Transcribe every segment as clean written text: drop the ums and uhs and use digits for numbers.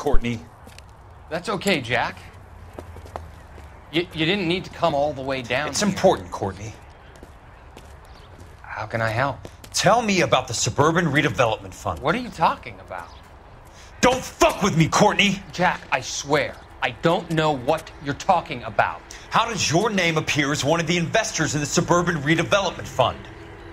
Courtney. That's okay, Jack. You didn't need to come all the way down It's here. important, Courtney. How can I help? Tell me about the Suburban Redevelopment Fund. What are you talking about? Don't fuck with me, Courtney! Jack, I swear, I don't know what you're talking about. How does your name appear as one of the investors in the Suburban Redevelopment Fund?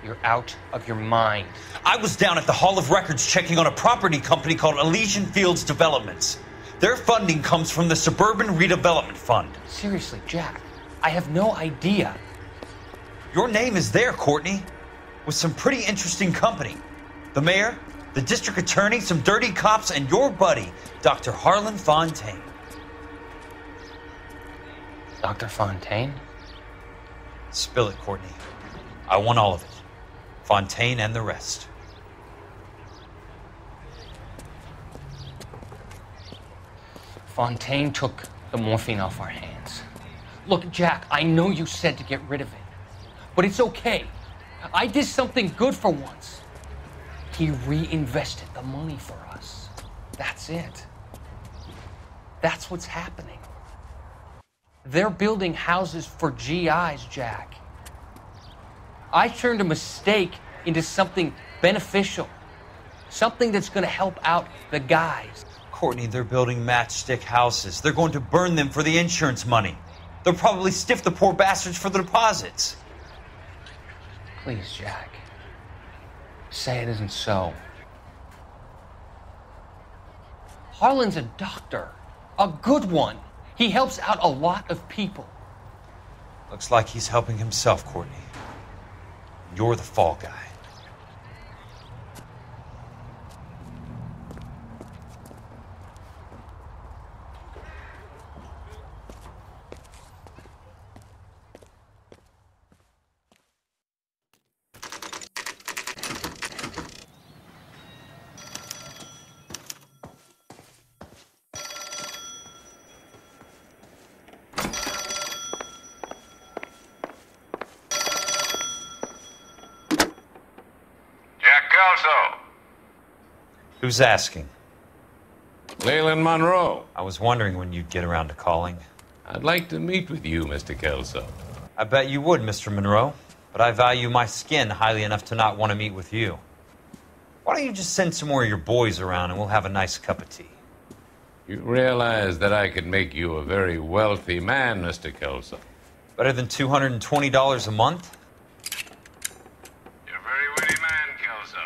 You're out of your mind. I was down at the Hall of Records checking on a property company called Elysian Fields Developments. Their funding comes from the Suburban Redevelopment Fund. Seriously, Jack, I have no idea. Your name is there, Courtney, with some pretty interesting company. The mayor, the district attorney, some dirty cops, and your buddy, Dr. Harlan Fontaine. Dr. Fontaine? Spill it, Courtney. I want all of it. Fontaine and the rest. Fontaine took the morphine off our hands. Look, Jack, I know you said to get rid of it, but it's okay. I did something good for once. He reinvested the money for us. That's it. That's what's happening. They're building houses for GIs, Jack. I turned a mistake into something beneficial, something that's going to help out the guys. Courtney, they're building matchstick houses. They're going to burn them for the insurance money. They'll probably stiff the poor bastards for the deposits. Please, Jack. Say it isn't so. Harlan's a doctor. A good one. He helps out a lot of people. Looks like he's helping himself, Courtney. You're the fall guy. Who's asking? Leland Monroe. I was wondering when you'd get around to calling. I'd like to meet with you, Mr. Kelso. I bet you would, Mr. Monroe. But I value my skin highly enough to not want to meet with you. Why don't you just send some more of your boys around and we'll have a nice cup of tea? You realize that I could make you a very wealthy man, Mr. Kelso. Better than $220 a month? You're a very witty man, Kelso.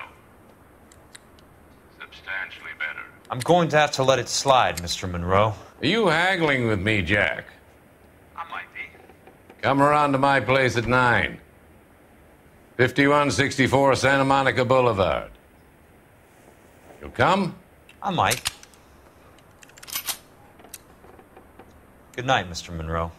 Substantially better. I'm going to have to let it slide, Mr. Monroe. Are you haggling with me, Jack? I might be. Come around to my place at 9. 5164 Santa Monica Boulevard. You'll come? I might. Good night, Mr. Monroe.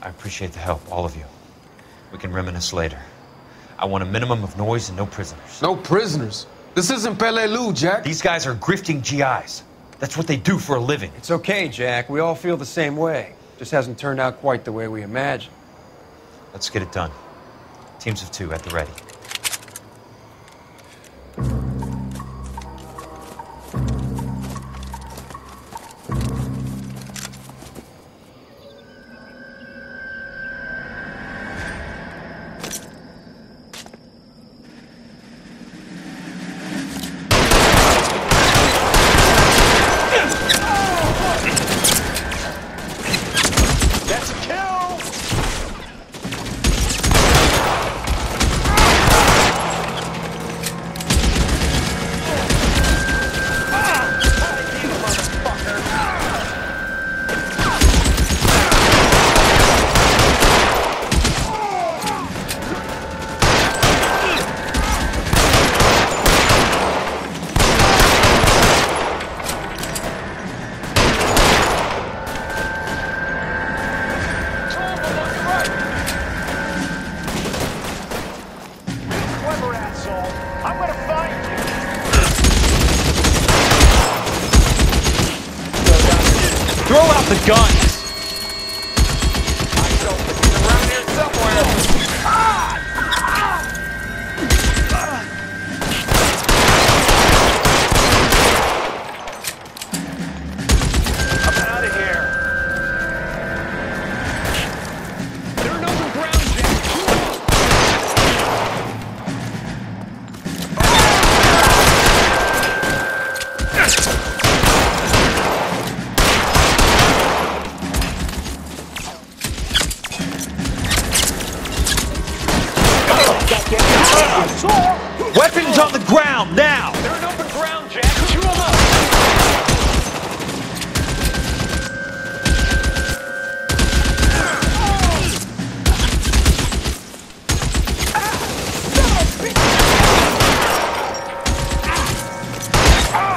I appreciate the help, all of you. We can reminisce later. I want a minimum of noise and no prisoners. No prisoners? This isn't Peleliu, Jack. These guys are grifting GIs. That's what they do for a living. It's okay, Jack. We all feel the same way. Just hasn't turned out quite the way we imagined. Let's get it done. Teams of 2 at the ready. the guns! He's around here somewhere. I'm out of here. They're in open ground, Jack. Weapons on the ground, now! They're in open ground, Jack. Chew them up.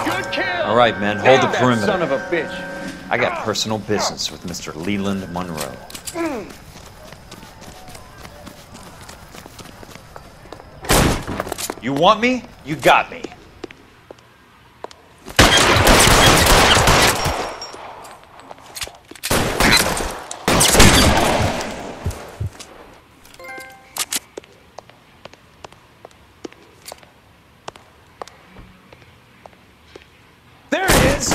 Good kill. All right, men, hold the That perimeter. son of a bitch. I got personal business with Mr. Leland Monroe. You want me? You got me. There it is.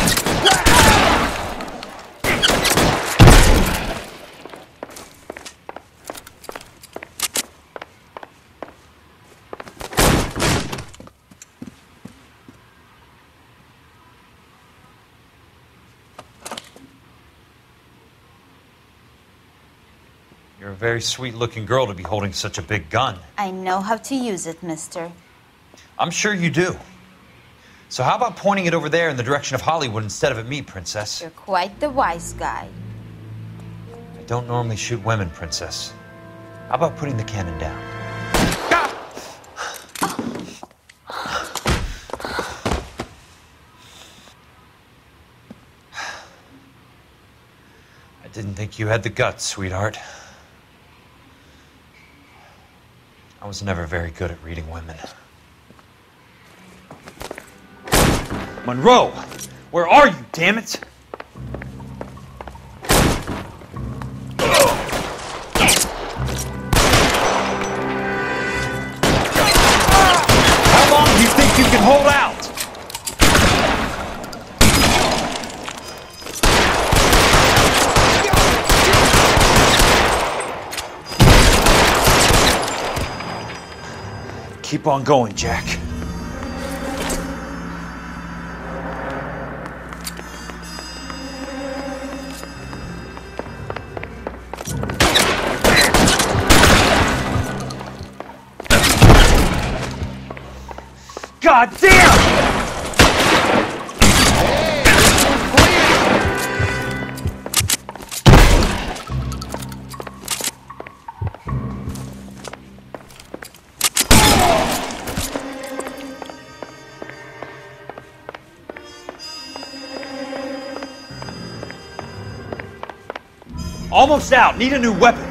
You're a very sweet-looking girl to be holding such a big gun. I know how to use it, mister. I'm sure you do. So how about pointing it over there in the direction of Hollywood instead of at me, Princess? You're quite the wise guy. I don't normally shoot women, Princess. How about putting the cannon down? I didn't think you had the guts, sweetheart. I was never very good at reading women. Monroe! Where are you, damn it? How long do you think you can hold out? Keep on going, Jack. God damn! Almost out. Need a new weapon.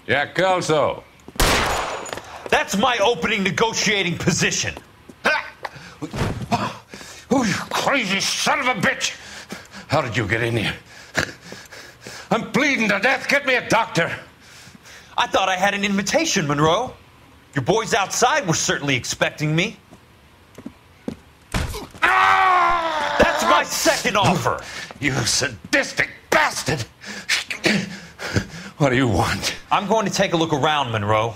Jack Kelso. That's my opening negotiating position. Oh, you crazy son of a bitch! How did you get in here? I'm bleeding to death. Get me a doctor. I thought I had an invitation, Monroe. Your boys outside were certainly expecting me. That's my second offer. You sadistic bastard! What do you want? I'm going to take a look around, Monroe.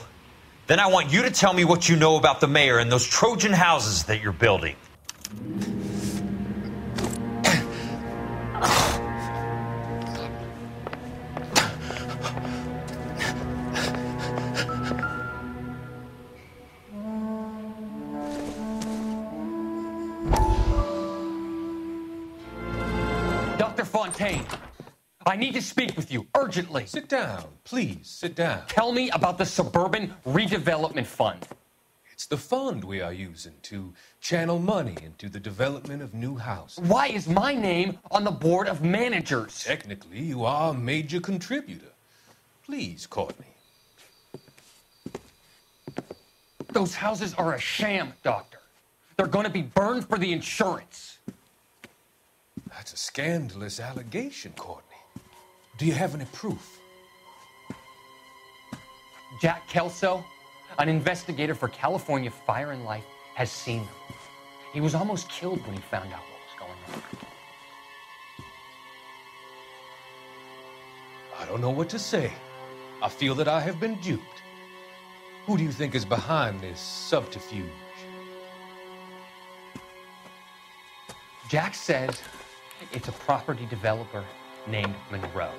Then I want you to tell me what you know about the mayor and those Trojan houses that you're building. Dr. Fontaine, I need to speak with you urgently. Sit down, please, sit down. Tell me about the Suburban Redevelopment Fund. It's the fund we are using to channel money into the development of new houses. Why is my name on the board of managers? Technically, you are a major contributor. Please, Courtney. Those houses are a sham, Doctor. They're going to be burned for the insurance. That's a scandalous allegation, Courtney. Do you have any proof? Jack Kelso, an investigator for California Fire and Life, has seen them. He was almost killed when he found out what was going on. I don't know what to say. I feel that I have been duped. Who do you think is behind this subterfuge? Jack says it's a property developer named Monroe.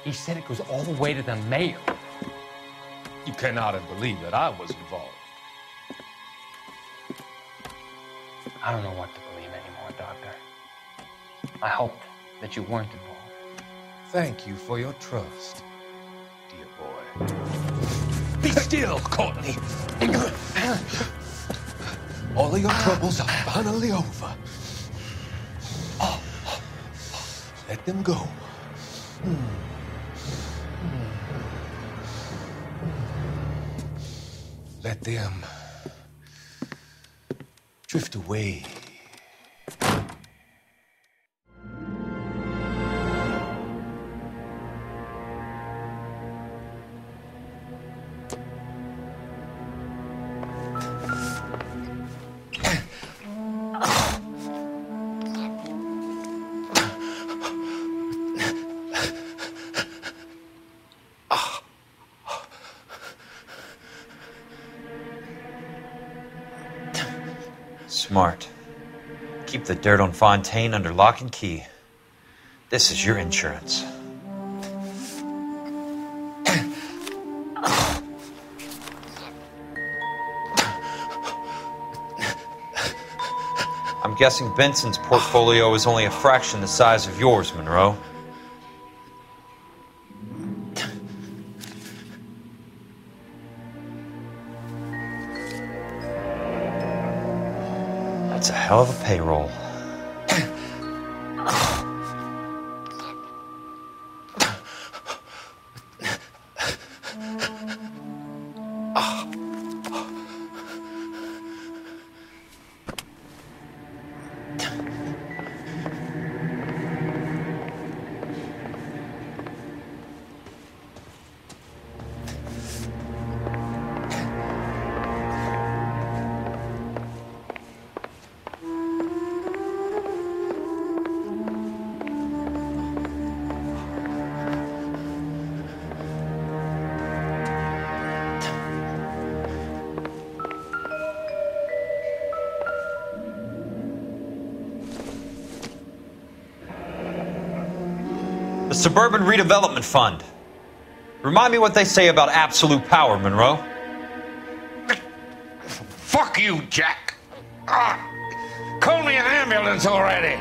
He said it goes all the way to the mayor. You cannot have believed that I was involved. I don't know what to believe anymore, Doctor. I hoped that you weren't involved. Thank you for your trust, dear boy. Be still, Courtney. All of your troubles are finally over. Let them go. Let them drift away. Smart. Keep the dirt on Fontaine under lock and key. This is your insurance. I'm guessing Benson's portfolio is only a fraction the size of yours, Monroe. That's a hell of a payroll. The Suburban Redevelopment Fund. Remind me what they say about absolute power, Monroe. Fuck you, Jack. Call me an ambulance already.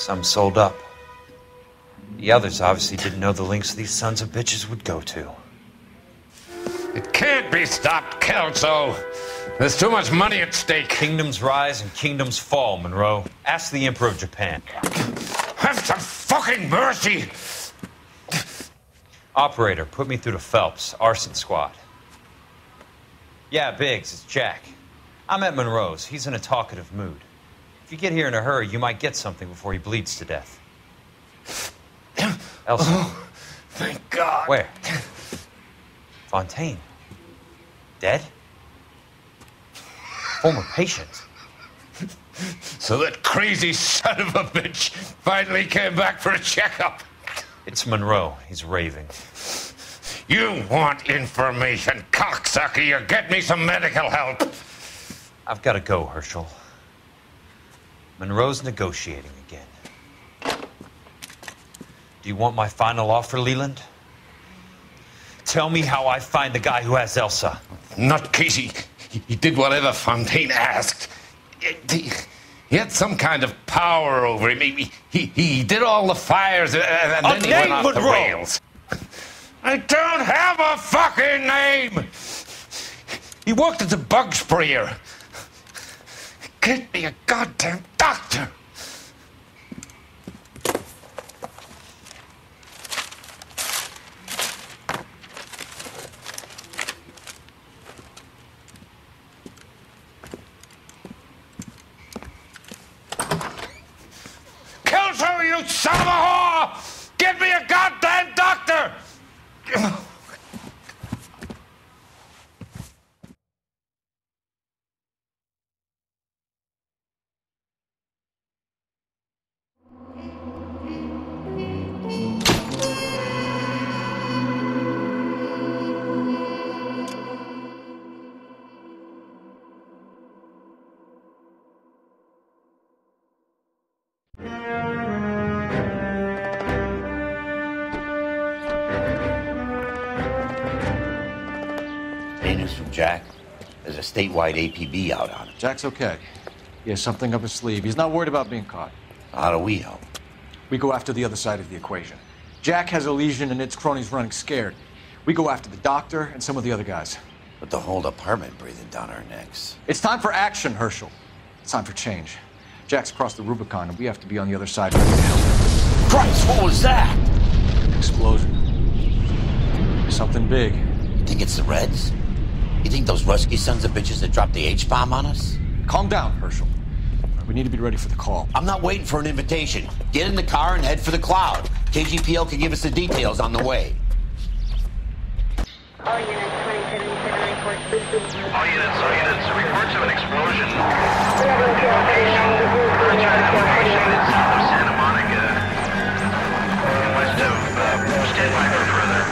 Some sold up. The others obviously didn't know the lengths these sons of bitches would go to. It can't be stopped, Kelso. There's too much money at stake. Kingdoms rise and kingdoms fall, Monroe. Ask the Emperor of Japan. Have some fucking mercy! Operator, put me through to Phelps, arson squad. Yeah, Biggs, it's Jack. I'm at Monroe's. He's in a talkative mood. If you get here in a hurry, you might get something before he bleeds to death. Elsa. Oh, thank God. Where? Fontaine. Dead? Former patient. So that crazy son of a bitch finally came back for a checkup. It's Monroe. He's raving. You want information, cocksucker. You get me some medical help. I've got to go, Herschel. Monroe's negotiating again. Do you want my final offer, Leland? Tell me how I find the guy who has Elsa. Not Casey. He did whatever Fontaine asked. He had some kind of power over him. He did all the fires, and then he went off the rails. I don't have a fucking name! He worked as a bug sprayer. Get me a goddamn doctor! Kelso, you son of a whore! Get me a goddamn doctor! Any news from Jack? There's a statewide APB out on him. Jack's okay. He has something up his sleeve. He's not worried about being caught. How do we help? We go after the other side of the equation. Jack has a legion and its cronies running scared. We go after the doctor and some of the other guys. With the whole department breathing down our necks. It's time for action, Herschel. It's time for change. Jack's crossed the Rubicon, and we have to be on the other side ready to help. Christ, what was that? Explosion. Something big. You think it's the Reds? You think those Rusky sons of bitches that dropped the H-bomb on us? Calm down, Herschel. We need to be ready for the call. I'm not waiting for an invitation. Get in the car and head for the cloud. KGPL can give us the details on the way. All units, 2077 reports. All units, reports of an explosion. Location is south of Santa Monica, west of, stand by for further.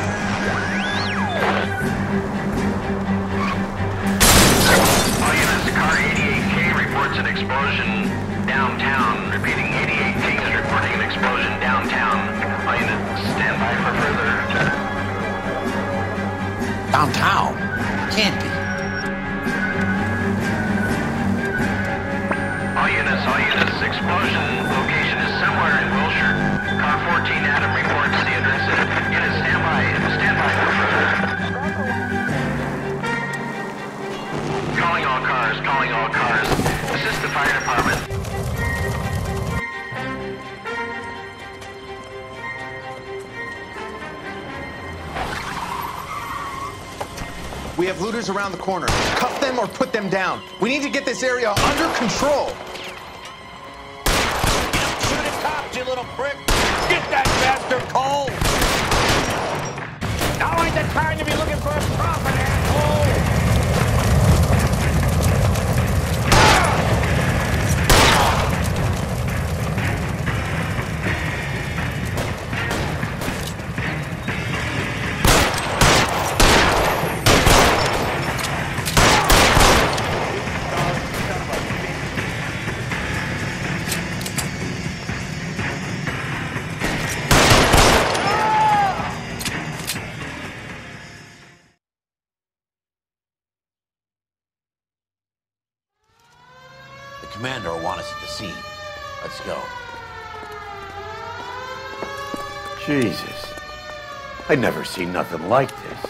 All units, car 88K reports an explosion downtown. Repeating, 88K is reporting an explosion downtown. All units, stand by for further. Downtown? Can't be. All units, explosion location is somewhere in Wilshire. Car 14 Adam reports the address. Units, stand by for further. Calling all cars. Assist the fire department. We have looters around the corner. Cuff them or put them down. We need to get this area under control. Shoot at cops, you little prick! Get that bastard cold! Now ain't the time to be looking for a profit, asshole! Commander will want us at the scene. Let's go. Jesus. I never seen nothing like this.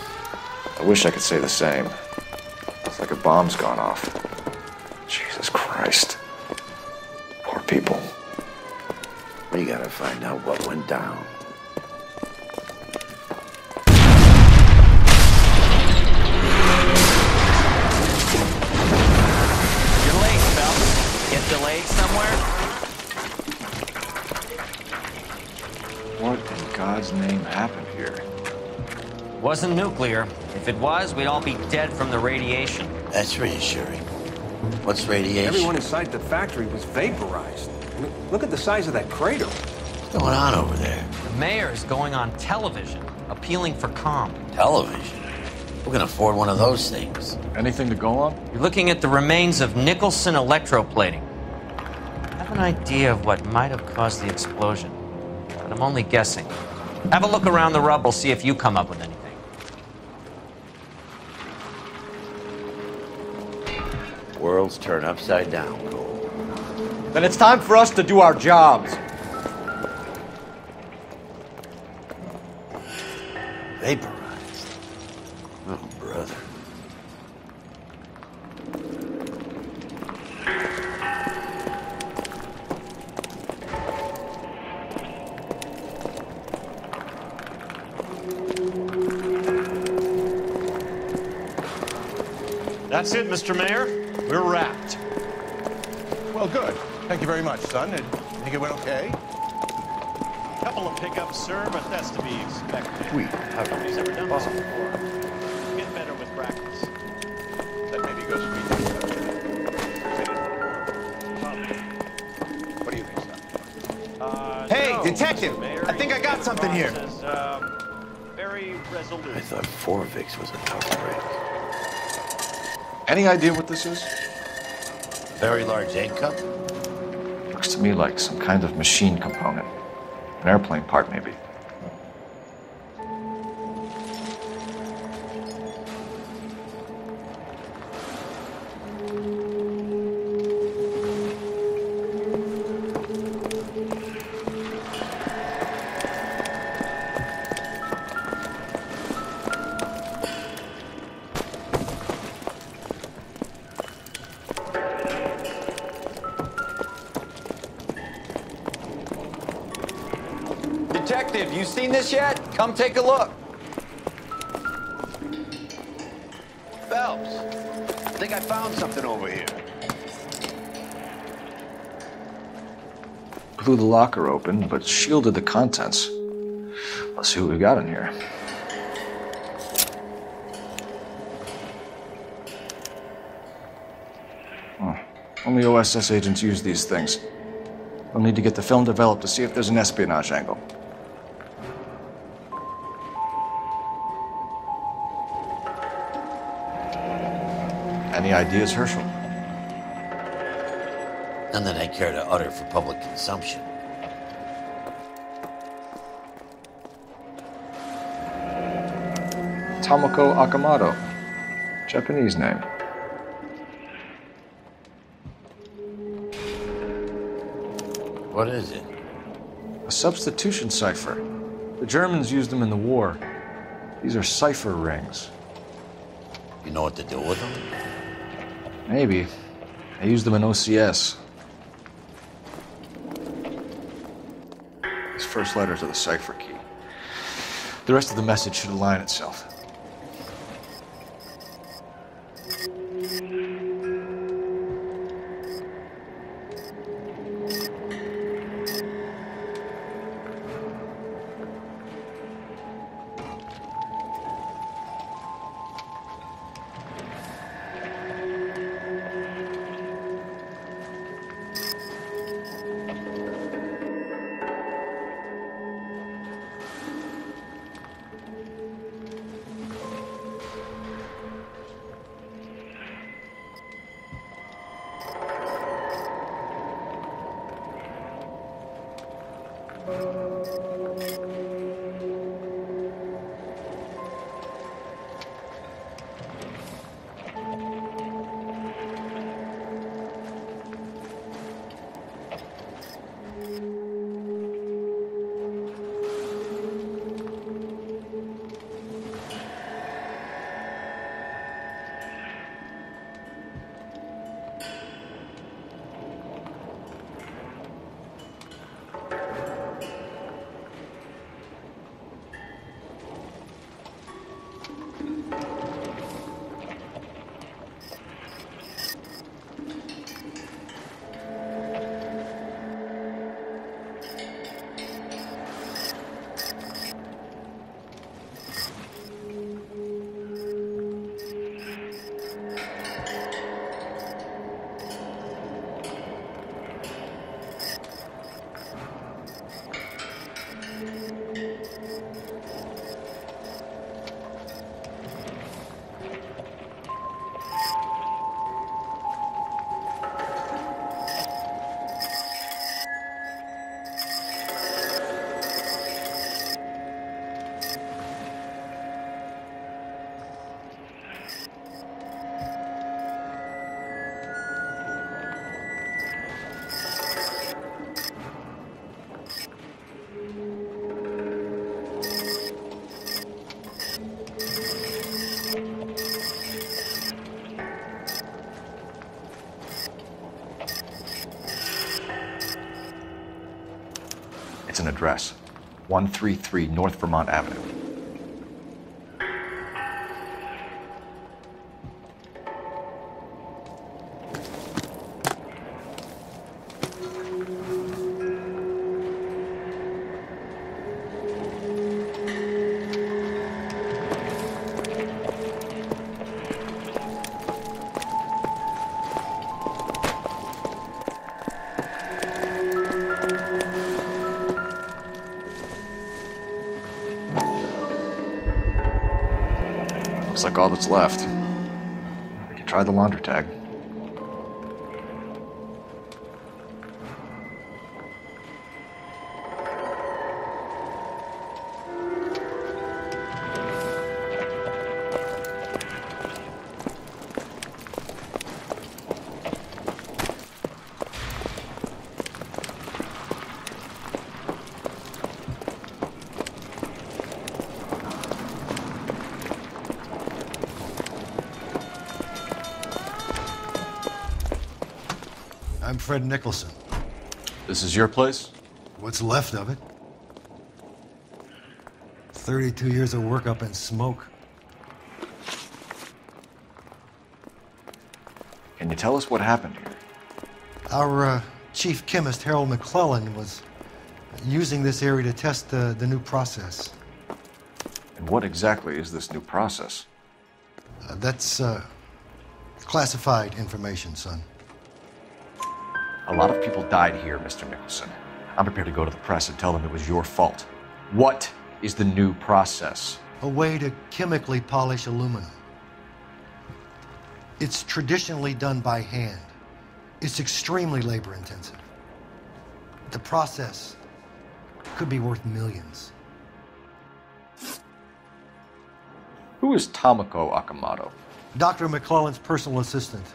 I wish I could say the same. It's like a bomb's gone off. Jesus Christ. Poor people. We gotta find out what went down. You're late, Phelps. Get delayed somewhere? What in God's name happened here? Wasn't nuclear. If it was, we'd all be dead from the radiation. That's reassuring. What's radiation? Everyone inside the factory was vaporized. I mean, look at the size of that crater. What's going on over there? The mayor is going on television, appealing for calm. Television? Who can afford one of those things? Anything to go on? You're looking at the remains of Nicholson electroplating. I have an idea of what might have caused the explosion, but I'm only guessing. Have a look around the rubble, see if you come up with anything. Worlds turn upside down, Cole. Then it's time for us to do our jobs. Vaporized. Oh, brother. That's it, Mr. Mayor. We're wrapped. Well, good. Thank you very much, son. I think it went okay. Couple of pickups, sir, but that's to be expected. Sweet. Nobody's ever done this before. Get better with practice. That maybe goes for me. What do you think, son? Hey, no, detective! Mr. Mayor, I think I got something here. Is, very resolute. I thought Forvix was a tough break. Any idea what this is? Very large egg cup? Looks to me like some kind of machine component. An airplane part, maybe. Detective, you seen this yet? Come take a look. Phelps, I think I found something over here. Blew the locker open, but shielded the contents. Let's see what we got in here. Oh, only OSS agents use these things. We'll need to get the film developed to see if there's an espionage angle. Any ideas, Herschel? None that I care to utter for public consumption. Tomoko Akamoto. Japanese name. What is it? A substitution cipher. The Germans used them in the war. These are cipher rings. You know what to do with them? Maybe. I used them in OCS. These first letters are the cipher key. The rest of the message should align itself. That's an address. 133 North Vermont Avenue. Looks like all that's left. We can try the laundry tag. I'm Fred Nicholson. This is your place? What's left of it. 32 years of work up in smoke. Can you tell us what happened here? Our chief chemist, Harold McClellan, was using this area to test the new process. And what exactly is this new process? That's classified information, son. A lot of people died here, Mr. Nicholson. I'm prepared to go to the press and tell them it was your fault. What is the new process? A way to chemically polish aluminum. It's traditionally done by hand. It's extremely labor intensive. The process could be worth millions. Who is Tomoko Akamoto? Dr. McClellan's personal assistant.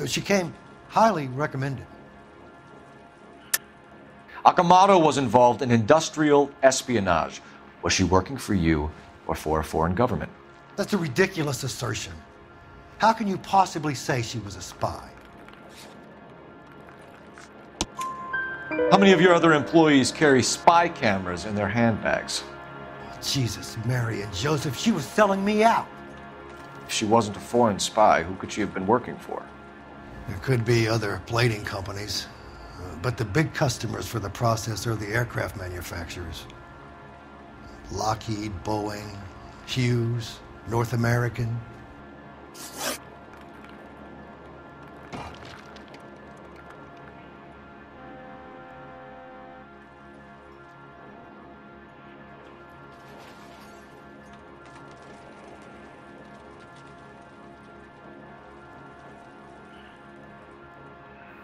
She came highly recommended. Akamoto was involved in industrial espionage. Was she working for you or for a foreign government? That's a ridiculous assertion. How can you possibly say she was a spy? How many of your other employees carry spy cameras in their handbags? Jesus, Mary, and Joseph, she was selling me out. If she wasn't a foreign spy, who could she have been working for? There could be other plating companies, but the big customers for the process are the aircraft manufacturers. Lockheed, Boeing, Hughes, North American.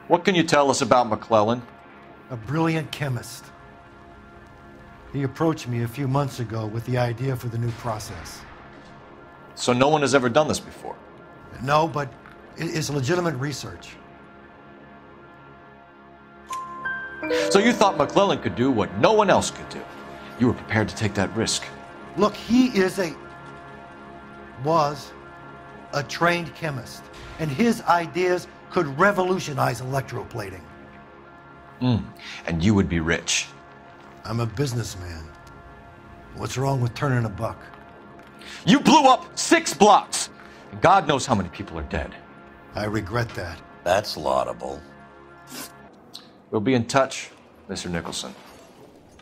What can you tell us about McClellan? A brilliant chemist. He approached me a few months ago with the idea for the new process. So no one has ever done this before? No, but it's legitimate research. So you thought McClellan could do what no one else could do? You were prepared to take that risk? Look, he was a trained chemist, and his ideas could revolutionize electroplating. And you would be rich. I'm a businessman. What's wrong with turning a buck? You blew up 6 blocks! And God knows how many people are dead. I regret that. That's laudable. We'll be in touch, Mr. Nicholson.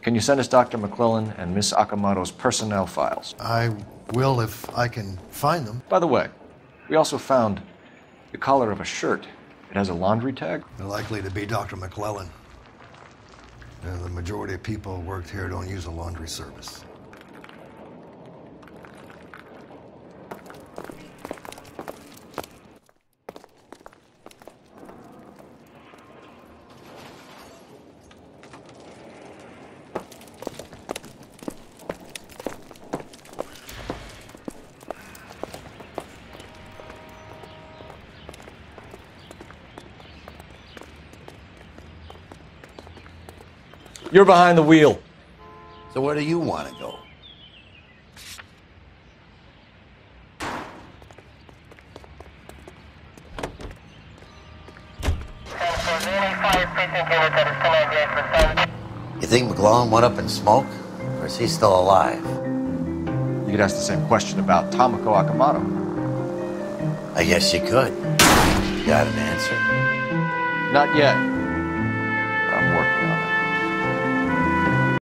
Can you send us Dr. McClellan and Miss Akamoto's personnel files? I will if I can find them. By the way, we also found the collar of a shirt. It has a laundry tag? They're likely to be Dr. McClellan. The majority of people who worked here don't use a laundry service. You're behind the wheel. So where do you want to go? You think McClellan went up in smoke? Or is he still alive? You could ask the same question about Tomoko Akamoto. I guess you could. You got an answer? Not yet.